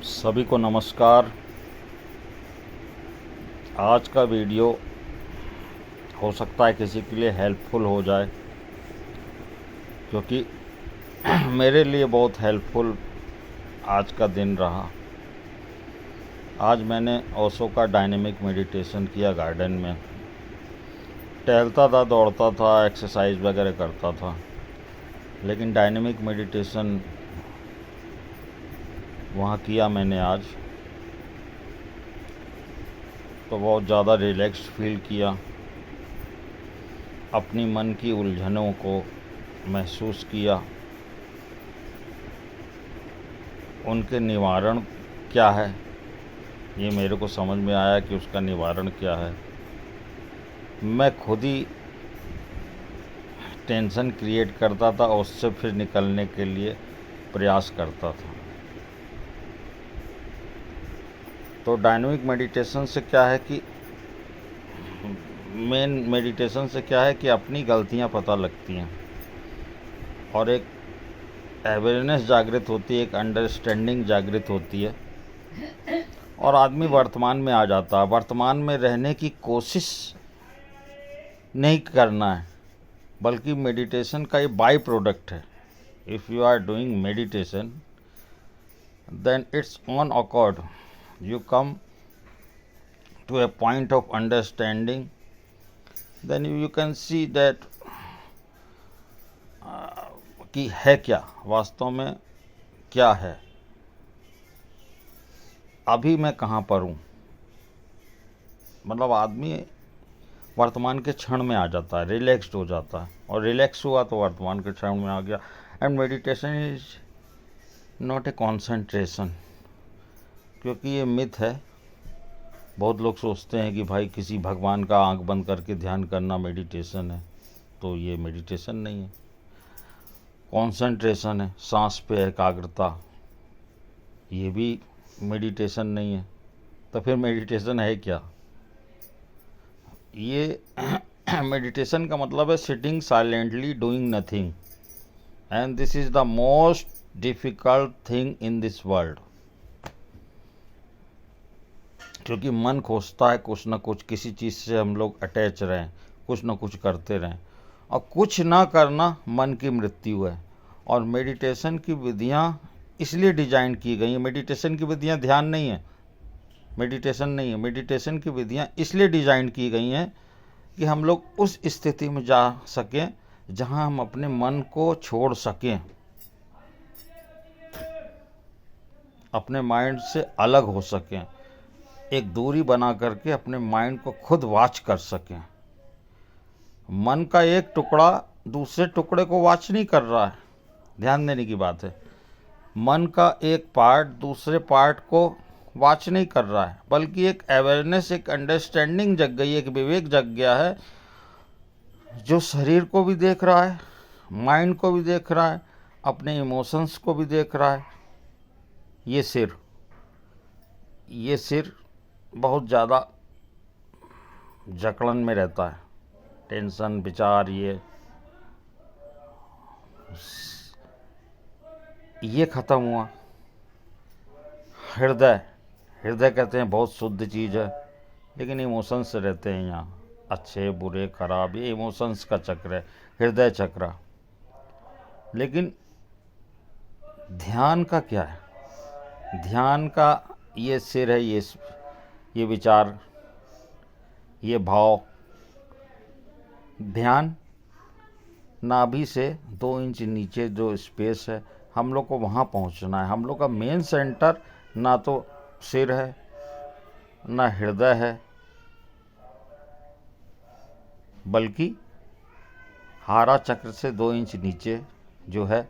सभी को नमस्कार। आज का वीडियो हो सकता है किसी के लिए हेल्पफुल हो जाए, क्योंकि मेरे लिए बहुत हेल्पफुल आज का दिन रहा। आज मैंने ओशो का डायनेमिक मेडिटेशन किया। गार्डन में टहलता था, दौड़ता था, एक्सरसाइज वगैरह करता था, लेकिन डायनेमिक मेडिटेशन वहाँ किया मैंने आज। तो बहुत ज़्यादा रिलैक्स्ड फील किया। अपनी मन की उलझनों को महसूस किया, उनके निवारण क्या है ये मेरे को समझ में आया कि उसका निवारण क्या है। मैं खुद ही टेंशन क्रिएट करता था और उससे फिर निकलने के लिए प्रयास करता था। तो डायनामिक मेडिटेशन से क्या है कि मेन मेडिटेशन से क्या है कि अपनी गलतियां पता लगती हैं और एक अवेयरनेस जागृत होती है, एक अंडरस्टैंडिंग जागृत होती है और आदमी वर्तमान में आ जाता है। वर्तमान में रहने की कोशिश नहीं करना है, बल्कि मेडिटेशन का ये बाई प्रोडक्ट है। If you are doing meditation, then its own accord you come to a point of understanding, then you can see that कि है क्या, वास्तव में क्या है, अभी मैं कहाँ पर हूँ। मतलब आदमी वर्तमान के क्षण में आ जाता है, रिलैक्स्ड हो जाता है, और रिलैक्स हुआ तो वर्तमान के क्षण में आ गया। And meditation is not a concentration, क्योंकि ये मिथ है। बहुत लोग सोचते हैं कि भाई किसी भगवान का आंख बंद करके ध्यान करना मेडिटेशन है, तो ये मेडिटेशन नहीं है, कॉन्सेंट्रेशन है। सांस पे एकाग्रता, ये भी मेडिटेशन नहीं है। तो फिर मेडिटेशन है क्या? ये मेडिटेशन का मतलब है sitting silently doing nothing, and this is the most difficult thing in this world. क्योंकि मन खोजता है कुछ ना कुछ, किसी चीज़ से हम लोग अटैच रहें, कुछ ना कुछ करते रहें, और कुछ ना करना मन की मृत्यु है। और मेडिटेशन की विधियाँ इसलिए डिजाइन की गई हैं। मेडिटेशन की विधियाँ ध्यान नहीं है, मेडिटेशन नहीं है। मेडिटेशन की विधियाँ इसलिए डिजाइन की गई हैं कि हम लोग उस स्थिति में जा सकें जहाँ हम अपने मन को छोड़ सकें, अपने माइंड से अलग हो सकें, एक दूरी बना करके अपने माइंड को खुद वॉच कर सकें। मन का एक टुकड़ा दूसरे टुकड़े को वॉच नहीं कर रहा है, ध्यान देने की बात है। मन का एक पार्ट दूसरे पार्ट को वॉच नहीं कर रहा है, बल्कि एक अवेयरनेस, एक अंडरस्टैंडिंग जग गई, एक विवेक जग गया है, जो शरीर को भी देख रहा है, माइंड को भी देख रहा है, अपने इमोशंस को भी देख रहा है। ये सिर बहुत ज़्यादा जकड़न में रहता है, टेंशन, विचार, ये ख़त्म हुआ। हृदय कहते हैं बहुत शुद्ध चीज़ है, लेकिन इमोशंस रहते हैं यहाँ, अच्छे बुरे खराब, ये इमोशंस का चक्र है, हृदय चक्र। लेकिन ध्यान का क्या है? ध्यान का ये सिर है, ये विचार, ये भाव। ध्यान नाभि से 2 इंच नीचे जो स्पेस है, हम लोग को वहाँ पहुँचना है। हम लोग का मेन सेंटर ना तो सिर है ना हृदय है, बल्कि हारा चक्र से 2 इंच नीचे जो है,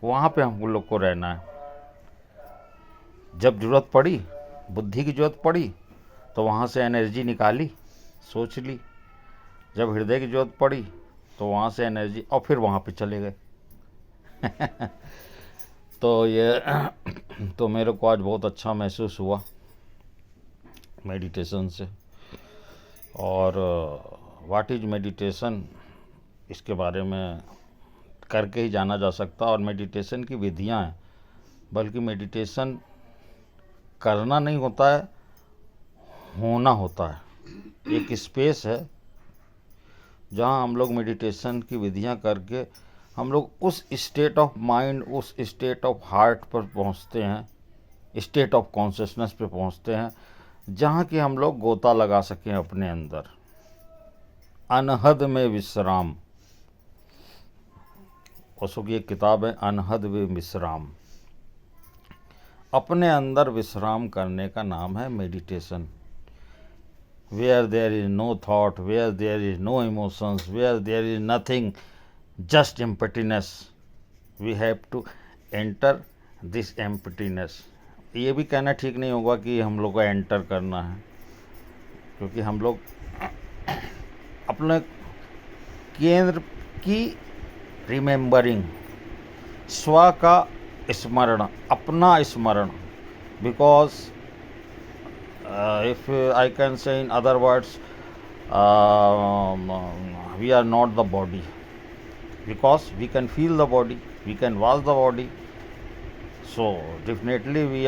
वहाँ पे हम लोग को रहना है। जब ज़रूरत पड़ी, बुद्धि की ज़रूरत पड़ी, तो वहाँ से एनर्जी निकाली, सोच ली। जब हृदय की ज़रूरत पड़ी तो वहाँ से एनर्जी, और फिर वहाँ पे चले गए। तो ये तो मेरे को आज बहुत अच्छा महसूस हुआ मेडिटेशन से। और व्हाट इज़ मेडिटेशन, इसके बारे में करके ही जाना जा सकता। और मेडिटेशन की विधियाँ हैं, बल्कि मेडिटेशन करना नहीं होता है, होना होता है। एक स्पेस है जहाँ हम लोग मेडिटेशन की विधियाँ करके हम लोग उस स्टेट ऑफ माइंड, उस स्टेट ऑफ हार्ट पर पहुँचते हैं, स्टेट ऑफ कॉन्शियसनेस पे पहुँचते हैं, जहाँ कि हम लोग गोता लगा सकें अपने अंदर। अनहद में विश्राम, ओशो की एक किताब है अनहद में विश्राम। अपने अंदर विश्राम करने का नाम है meditation. Where there is no thought, where there is no emotions, where there is nothing, just emptiness, we have to enter this emptiness. ये भी कहना ठीक नहीं होगा कि हम लोग को एंटर करना है, क्योंकि हम लोग अपने केंद्र की रिमेंबरिंग, स्व का स्मरण, अपना स्मरण, because if I can say in other words, we are not the body, because we can feel the body, we can watch the body, so definitely we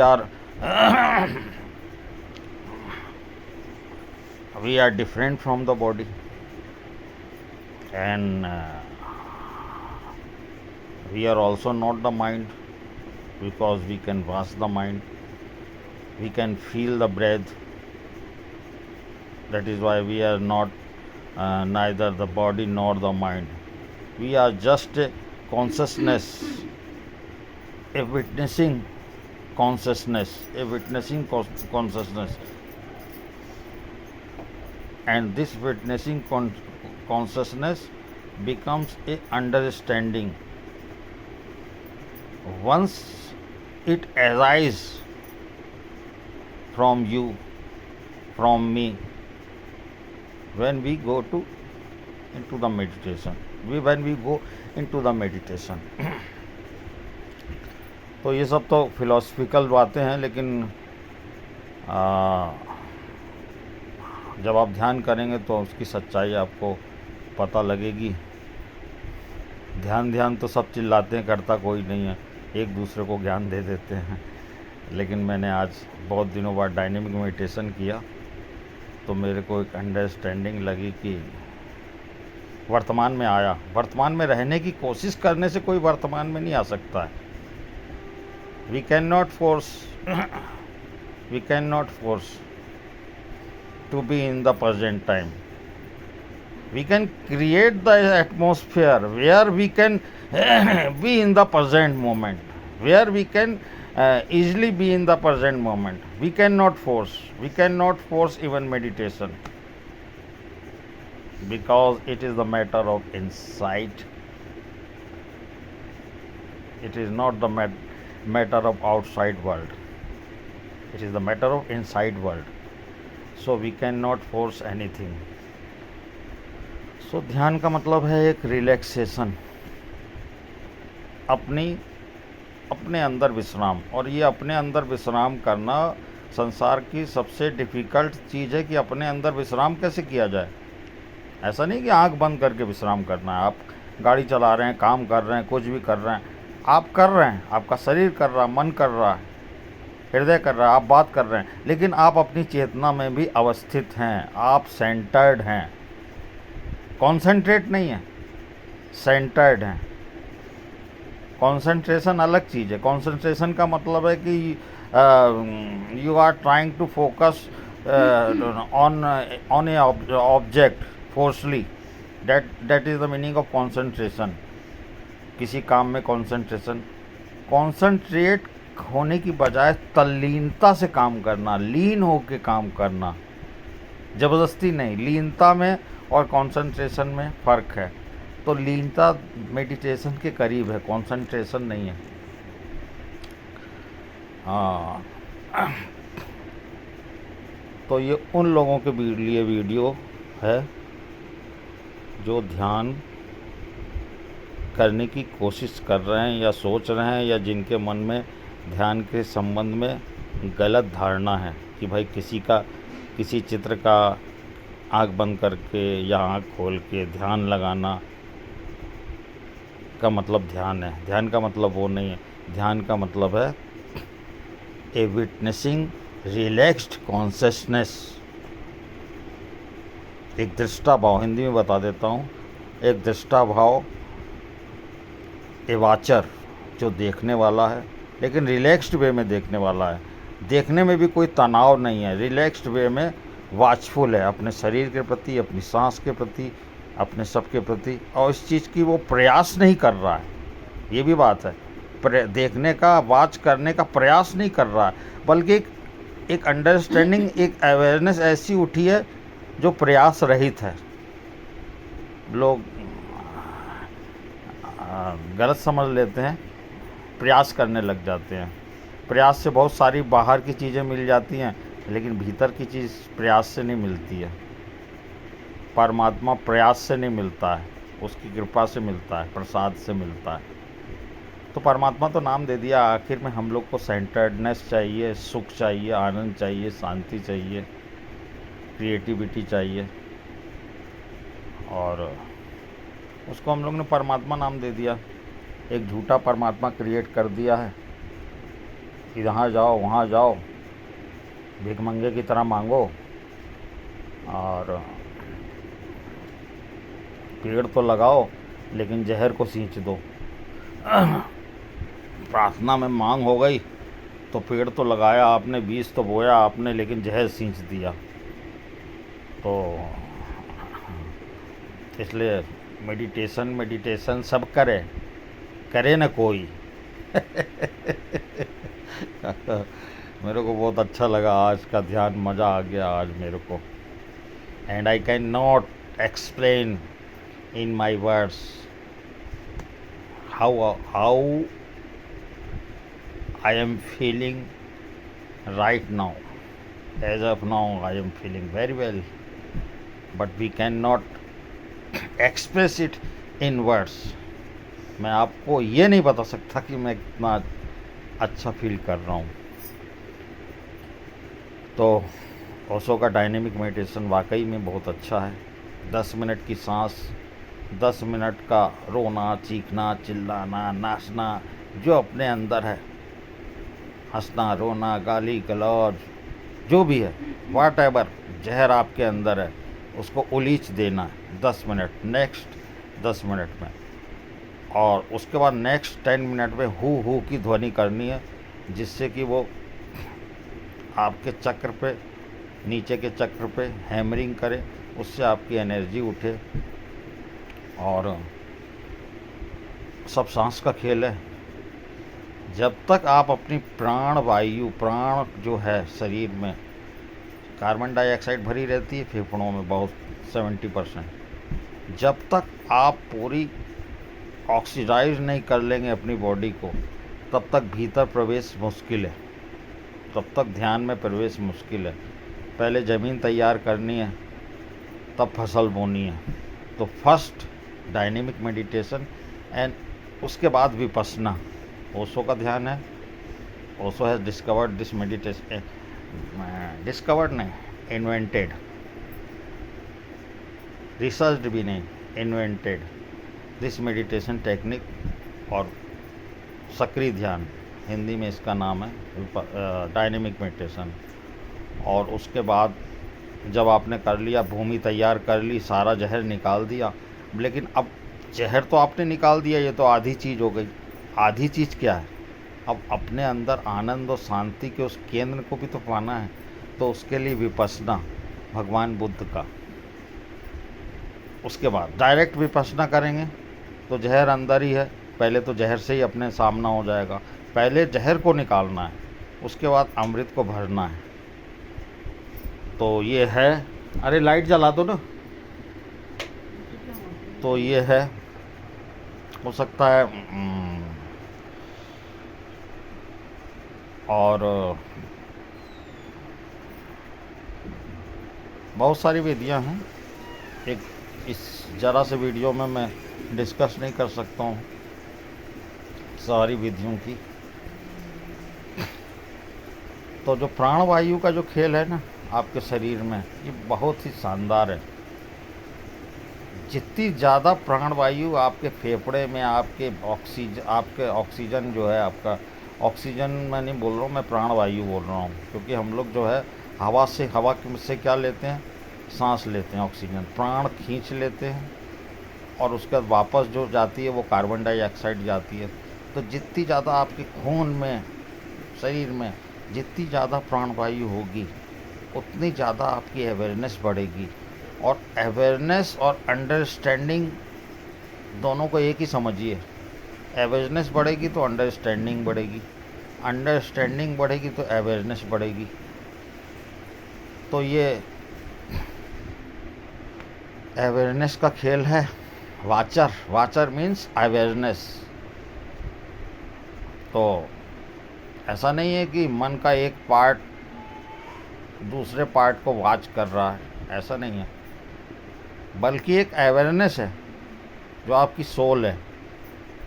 are different from the body, and we are also not the mind, because we can watch the mind, we can feel the breath. That is why we are not neither the body nor the mind. We are just a consciousness, a witnessing consciousness, a witnessing consciousness, and this witnessing consciousness becomes a understanding. Once it arises from you, from me, when we go into the meditation, when we go into the meditation. तो ये सब तो philosophical बातें हैं, लेकिन जब आप ध्यान करेंगे तो उसकी सच्चाई आपको पता लगेगी। ध्यान तो सब चिल्लाते हैं, करता कोई नहीं है, एक दूसरे को ज्ञान दे देते हैं। लेकिन मैंने आज बहुत दिनों बाद डायनेमिक मेडिटेशन किया, तो मेरे को एक अंडरस्टैंडिंग लगी कि वर्तमान में आया। वर्तमान में रहने की कोशिश करने से कोई वर्तमान में नहीं आ सकता है। We cannot force to be in the present time. We can create the atmosphere where we can be in the present moment, where we can easily be in the present moment. We cannot force even meditation, because it is the matter of insight. It is not the matter of outside world, it is the matter of inside world, so we cannot force anything. So ध्यान का मतलब है एक relaxation, अपने अंदर विश्राम। और ये अपने अंदर विश्राम करना संसार की सबसे डिफ़िकल्ट चीज़ है कि अपने अंदर विश्राम कैसे किया जाए। ऐसा नहीं कि आंख बंद करके विश्राम करना है। आप गाड़ी चला रहे हैं, काम कर रहे हैं, कुछ भी कर रहे हैं, आप कर रहे हैं, आपका शरीर कर रहा है, मन कर रहा है, हृदय कर रहा है, आप बात कर रहे हैं, लेकिन आप अपनी चेतना में भी अवस्थित हैं, आप सेंटर्ड हैं। कॉन्सेंट्रेट नहीं है, सेंटर्ड हैं। कॉन्सेंट्रेशन अलग चीज़ है। कॉन्सेंट्रेशन का मतलब है कि you are trying to focus on a object forcely, that is the meaning of concentration. किसी काम में कॉन्सेंट्रेट होने की बजाय तल्लीनता से काम करना, लीन होकर काम करना, ज़बरदस्ती नहीं। लीनता में और कॉन्सेंट्रेशन में फ़र्क है। तो लीनता मेडिटेशन के करीब है, कॉन्सेंट्रेशन नहीं है। हाँ, तो ये उन लोगों के लिए वीडियो है जो ध्यान करने की कोशिश कर रहे हैं या सोच रहे हैं, या जिनके मन में ध्यान के संबंध में गलत धारणा है कि भाई किसी चित्र का आँख बंद करके या आँख खोल के ध्यान लगाना का मतलब ध्यान है। ध्यान का मतलब वो नहीं है। ध्यान का मतलब है ए विटनेसिंग रिलैक्स्ड कॉन्शसनेस। एक दृष्टा भाव, हिंदी में बता देता हूँ, एक दृष्टा भाव, ए वाचर जो देखने वाला है, लेकिन रिलैक्स्ड वे में देखने वाला है। देखने में भी कोई तनाव नहीं है, रिलैक्स्ड वे में वाचफुल है अपने शरीर के प्रति, अपनी सांस के प्रति, अपने सब के प्रति, और इस चीज़ की वो प्रयास नहीं कर रहा है। ये भी बात है, देखने का, वाच करने का प्रयास नहीं कर रहा है, बल्कि एक अंडरस्टैंडिंग, एक अवेयरनेस ऐसी उठी है जो प्रयास रहित है। लोग गलत समझ लेते हैं, प्रयास करने लग जाते हैं। प्रयास से बहुत सारी बाहर की चीज़ें मिल जाती हैं, लेकिन भीतर की चीज़ प्रयास से नहीं मिलती है। परमात्मा प्रयास से नहीं मिलता है, उसकी कृपा से मिलता है, प्रसाद से मिलता है। तो परमात्मा तो नाम दे दिया, आखिर में हम लोग को सेंटर्डनेस चाहिए, सुख चाहिए, आनंद चाहिए, शांति चाहिए, क्रिएटिविटी चाहिए, और उसको हम लोग ने परमात्मा नाम दे दिया। एक झूठा परमात्मा क्रिएट कर दिया है कि यहाँ जाओ वहाँ जाओ, भिखमंगे की तरह मांगो, और पेड़ तो लगाओ लेकिन जहर को सींच दो। प्रार्थना में मांग हो गई तो पेड़ तो लगाया आपने, बीज तो बोया आपने, लेकिन जहर सींच दिया। तो इसलिए मेडिटेशन सब करे न कोई। मेरे को बहुत अच्छा लगा आज का ध्यान, मज़ा आ गया आज मेरे को। And I can not explain in my words how I am feeling right now. As of now, I am feeling very well, but we cannot express it in words. मैं आपको ये नहीं बता सकता कि मैं कितना अच्छा फील कर रहा हूँ। तो ओशो का डायनेमिक मेडिटेशन वाकई में बहुत अच्छा है। 10 मिनट की सांस, 10 मिनट का रोना, चीखना, चिल्लाना, नाचना, जो अपने अंदर है, हंसना, रोना, गाली गलौज, जो भी है, वाट एवर जहर आपके अंदर है, उसको उलीच देना है 10 मिनट, नेक्स्ट 10 मिनट में, और उसके बाद नेक्स्ट 10 मिनट में हु की ध्वनि करनी है, जिससे कि वो आपके चक्र पे, नीचे के चक्र पे हैमरिंग करे, उससे आपकी एनर्जी उठे। और सब सांस का खेल है। जब तक आप अपनी प्राण वायु, प्राण जो है शरीर में, कार्बन डाइऑक्साइड भरी रहती है फेफड़ों में बहुत 70%, जब तक आप पूरी ऑक्सीडाइज नहीं कर लेंगे अपनी बॉडी को, तब तक भीतर प्रवेश मुश्किल है, तब तक ध्यान में प्रवेश मुश्किल है। पहले ज़मीन तैयार करनी है, तब फसल बोनी है। तो फर्स्ट डायनेमिक मेडिटेशन, एंड उसके बाद विपश्यना। ओशो का ध्यान है। Osho has discovered this meditation, discovered नहीं, इन्वेंटेड, रिसर्च भी नहीं, इन्वेंटेड दिस मेडिटेशन टेक्निक। और सक्रिय ध्यान, हिंदी में इसका नाम है डायनेमिक मेडिटेशन। और उसके बाद जब आपने कर लिया, भूमि तैयार कर ली, सारा जहर निकाल दिया, लेकिन अब जहर तो आपने निकाल दिया, ये तो आधी चीज़ हो गई। आधी चीज़ क्या है? अब अपने अंदर आनंद और शांति के उस केंद्र को भी तो पाना है। तो उसके लिए विपश्यना भगवान बुद्ध का। उसके बाद डायरेक्ट विपश्यना करेंगे तो जहर अंदर ही है, पहले तो जहर से ही अपने सामना हो जाएगा। पहले जहर को निकालना है, उसके बाद अमृत को भरना है। तो ये है, अरे लाइट जला दो ना। तो ये है, हो सकता है और बहुत सारी विधियां हैं। एक इस ज़रा से वीडियो में मैं डिस्कस नहीं कर सकता हूँ सारी विधियों की। तो जो प्राणवायु का जो खेल है ना आपके शरीर में, ये बहुत ही शानदार है। जितनी ज़्यादा प्राणवायु आपके फेफड़े में, आपके ऑक्सीजन जो है आपका, ऑक्सीजन मैं नहीं बोल रहा हूँ, मैं प्राणवायु बोल रहा हूँ, क्योंकि हम लोग जो है हवा से क्या लेते हैं, सांस लेते हैं, ऑक्सीजन प्राण खींच लेते हैं, और उसके बाद वापस जो जाती है वो कार्बन डाइऑक्साइड जाती है। तो जितनी ज़्यादा आपके खून में, शरीर में जितनी ज़्यादा प्राणवायु होगी, उतनी ज़्यादा आपकी अवेयरनेस बढ़ेगी। और अवेयरनेस और अंडरस्टैंडिंग दोनों को एक ही समझिए। अवेयरनेस बढ़ेगी तो अंडरस्टैंडिंग बढ़ेगी, अंडरस्टैंडिंग बढ़ेगी तो अवेयरनेस बढ़ेगी। तो ये अवेयरनेस का खेल है। Watcher means awareness. तो ऐसा नहीं है कि मन का एक पार्ट दूसरे पार्ट को वाच कर रहा है, ऐसा नहीं है, बल्कि एक अवेयरनेस है जो आपकी सोल है,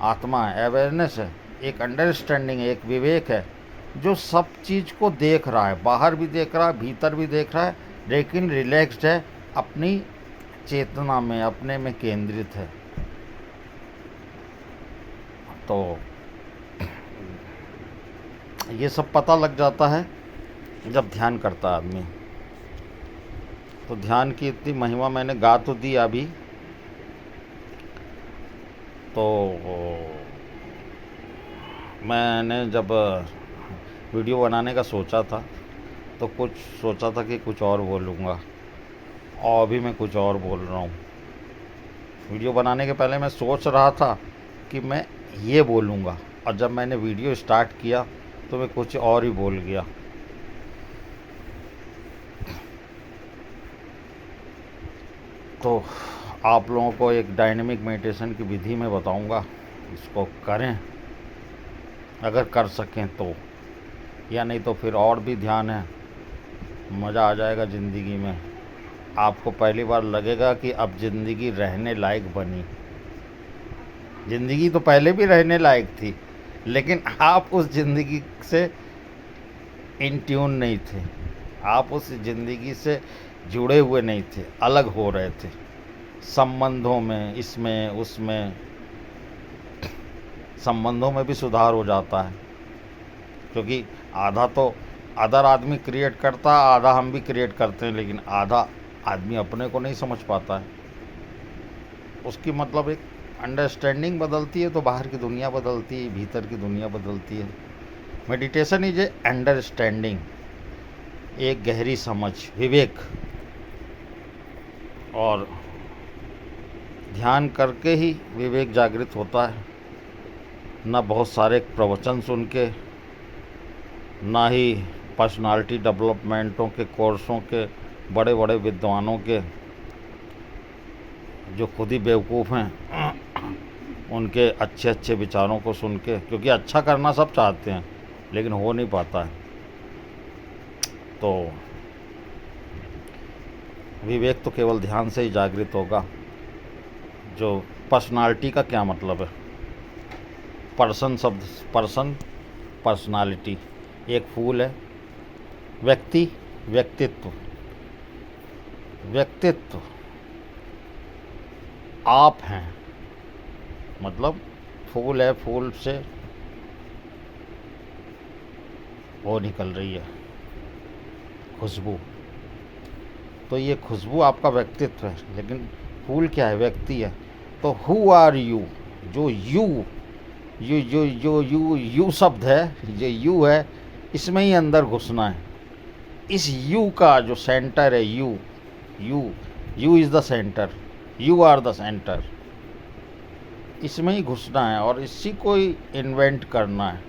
आत्मा है, अवेयरनेस है, एक अंडरस्टैंडिंग है, एक विवेक है जो सब चीज़ को देख रहा है, बाहर भी देख रहा है, भीतर भी देख रहा है, लेकिन रिलैक्स्ड है, अपनी चेतना में, अपने में केंद्रित है। तो ये सब पता लग जाता है जब ध्यान करता है आदमी। तो ध्यान की इतनी महिमा मैंने गा तो दी अभी। तो मैंने जब वीडियो बनाने का सोचा था तो कुछ सोचा था कि कुछ और बोलूँगा, और अभी मैं कुछ और बोल रहा हूँ। वीडियो बनाने के पहले मैं सोच रहा था कि मैं ये बोलूँगा, और जब मैंने वीडियो स्टार्ट किया तो मैं कुछ और ही बोल गया। तो आप लोगों को एक डायनेमिक मेडिटेशन की विधि में बताऊंगा, इसको करें अगर कर सकें तो, या नहीं तो फिर और भी ध्यान है, मज़ा आ जाएगा ज़िंदगी में। आपको पहली बार लगेगा कि अब ज़िंदगी रहने लायक बनी। ज़िंदगी तो पहले भी रहने लायक थी, लेकिन आप उस ज़िंदगी से इन ट्यून नहीं थे, आप उस ज़िंदगी से जुड़े हुए नहीं थे, अलग हो रहे थे संबंधों में, इसमें उसमें। संबंधों में भी सुधार हो जाता है, क्योंकि आधा तो अदर आदमी क्रिएट करता है, आधा हम भी क्रिएट करते हैं, लेकिन आधा आदमी अपने को नहीं समझ पाता है। उसकी मतलब एक अंडरस्टैंडिंग बदलती है तो बाहर की दुनिया बदलती है, भीतर की दुनिया बदलती है। मेडिटेशन इज ए अंडरस्टैंडिंग, एक गहरी समझ, विवेक। और ध्यान करके ही विवेक जागृत होता है, ना बहुत सारे प्रवचन सुन के, ना ही पर्सनालिटी डेवलपमेंटों के कोर्सों के, बड़े बड़े विद्वानों के जो खुद ही बेवकूफ़ हैं उनके अच्छे अच्छे विचारों को सुन के, क्योंकि अच्छा करना सब चाहते हैं लेकिन हो नहीं पाता है। तो विवेक तो केवल ध्यान से ही जागृत होगा। जो पर्सनालिटी का क्या मतलब है, पर्सन शब्द, पर्सन पर्सनालिटी, एक फूल है। व्यक्ति, व्यक्तित्व, व्यक्तित्व आप हैं, मतलब फूल है, फूल से वो निकल रही है खुशबू, तो ये खुशबू आपका व्यक्तित्व है। लेकिन फूल क्या है, व्यक्ति है। तो हु आर यू, जो यू शब्द है, जो यू है, इसमें ही अंदर घुसना है। इस यू का जो सेंटर है, you is the centre, you are the centre, इसमें ही घुसना है और इसी को ही इन्वेंट करना है,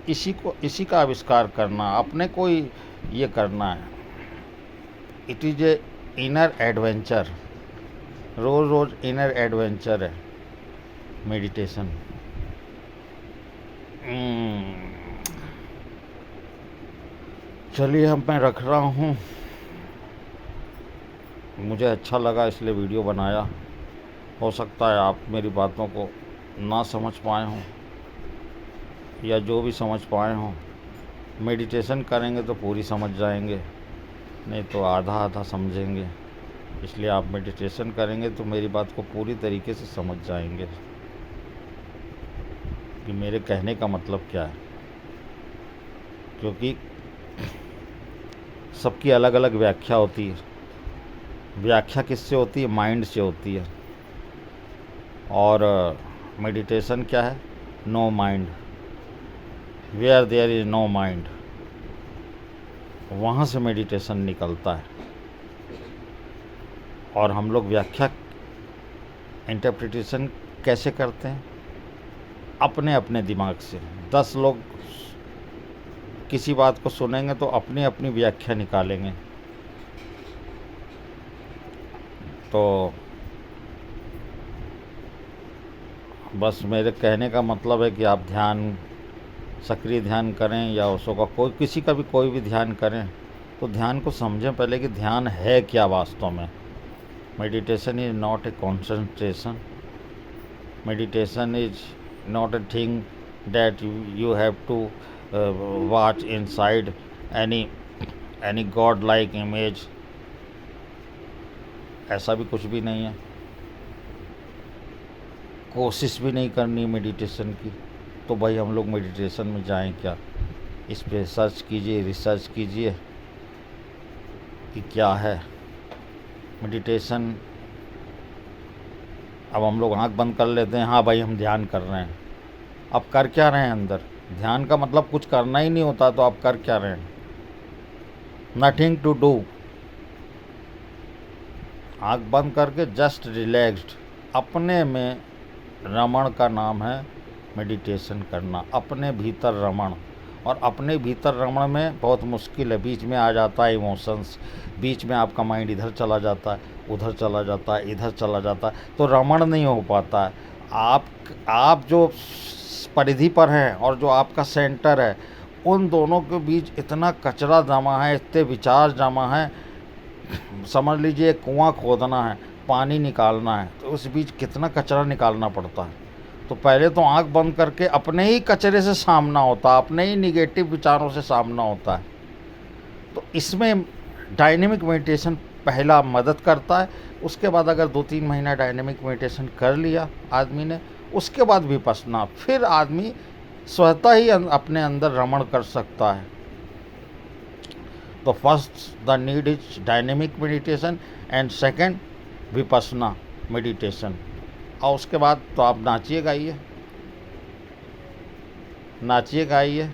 इसी का आविष्कार करना, अपने को ही ये करना है। It is a inner adventure, रोज़ रोज़ इनर एडवेंचर है मेडिटेशन। चलिए अब मैं रख रहा हूँ, मुझे अच्छा लगा इसलिए वीडियो बनाया। हो सकता है आप मेरी बातों को ना समझ पाए हों, या जो भी समझ पाए हों, मेडिटेशन करेंगे तो पूरी समझ जाएंगे, नहीं तो आधा आधा समझेंगे। इसलिए आप मेडिटेशन करेंगे तो मेरी बात को पूरी तरीके से समझ जाएंगे। कि मेरे कहने का मतलब क्या है, क्योंकि सबकी अलग अलग व्याख्या होती है। व्याख्या किससे होती है? माइंड से होती है। और मेडिटेशन क्या है? No mind. Where there is no mind, वहाँ से मेडिटेशन निकलता है। और हम लोग व्याख्या, इंटरप्रिटेशन कैसे करते हैं? अपने अपने दिमाग से। 10 लोग किसी बात को सुनेंगे तो अपनी अपनी व्याख्या निकालेंगे। तो बस मेरे कहने का मतलब है कि आप ध्यान, सक्रिय ध्यान करें या उसों का कोई, किसी का भी कोई भी ध्यान करें, तो ध्यान को समझें पहले कि ध्यान है क्या वास्तव में। Meditation is not a concentration. Meditation is not a thing that you have to watch inside any god like image। ऐसा भी कुछ भी नहीं है। कोशिश भी नहीं करनी मेडिटेशन की। तो भाई हम लोग मेडिटेशन में जाएं क्या? इस पे सर्च कीजिए, रिसर्च कीजिए कि क्या है मेडिटेशन। अब हम लोग आंख बंद कर लेते हैं, हाँ भाई हम ध्यान कर रहे हैं। अब कर क्या रहे हैं अंदर? ध्यान का मतलब कुछ करना ही नहीं होता, तो आप कर क्या रहे हैं? Nothing to do. आंख बंद करके जस्ट रिलैक्स्ड, अपने में रमण का नाम है मेडिटेशन करना। अपने भीतर रमण। और अपने भीतर रमण में बहुत मुश्किल है, बीच में आ जाता है इमोशंस, बीच में आपका माइंड इधर चला जाता है, उधर चला जाता है, इधर चला जाता है, तो रमण नहीं हो पाता है। आप जो परिधि पर हैं और जो आपका सेंटर है, उन दोनों के बीच इतना कचरा जमा है, इतने विचार जमा है। समझ लीजिए कुआं खोदना है, पानी निकालना है, तो उस बीच कितना कचरा निकालना पड़ता है। तो पहले तो आंख बंद करके अपने ही कचरे से सामना होता है, अपने ही निगेटिव विचारों से सामना होता है। तो इसमें डायनेमिक मेडिटेशन पहला मदद करता है। उसके बाद अगर 2-3 महीना डायनेमिक मेडिटेशन कर लिया आदमी ने, उसके बाद विपश्यना, फिर आदमी स्वतः ही अपने अंदर रमण कर सकता है। तो first the need is dynamic meditation and second Vipassana meditation. और उसके बाद तो आप नाचिए गाइए, नाचिए गाइए,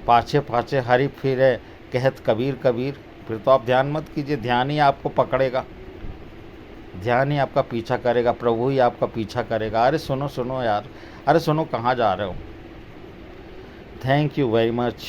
पाछे पाछे हरि फिरे कहत कबीर कबीर। फिर तो आप ध्यान मत कीजिए, ध्यान ही आपको पकड़ेगा, ध्यान ही आपका पीछा करेगा, प्रभु ही आपका पीछा करेगा। अरे सुनो सुनो यार, अरे सुनो कहाँ जा रहे हो? Thank you very much.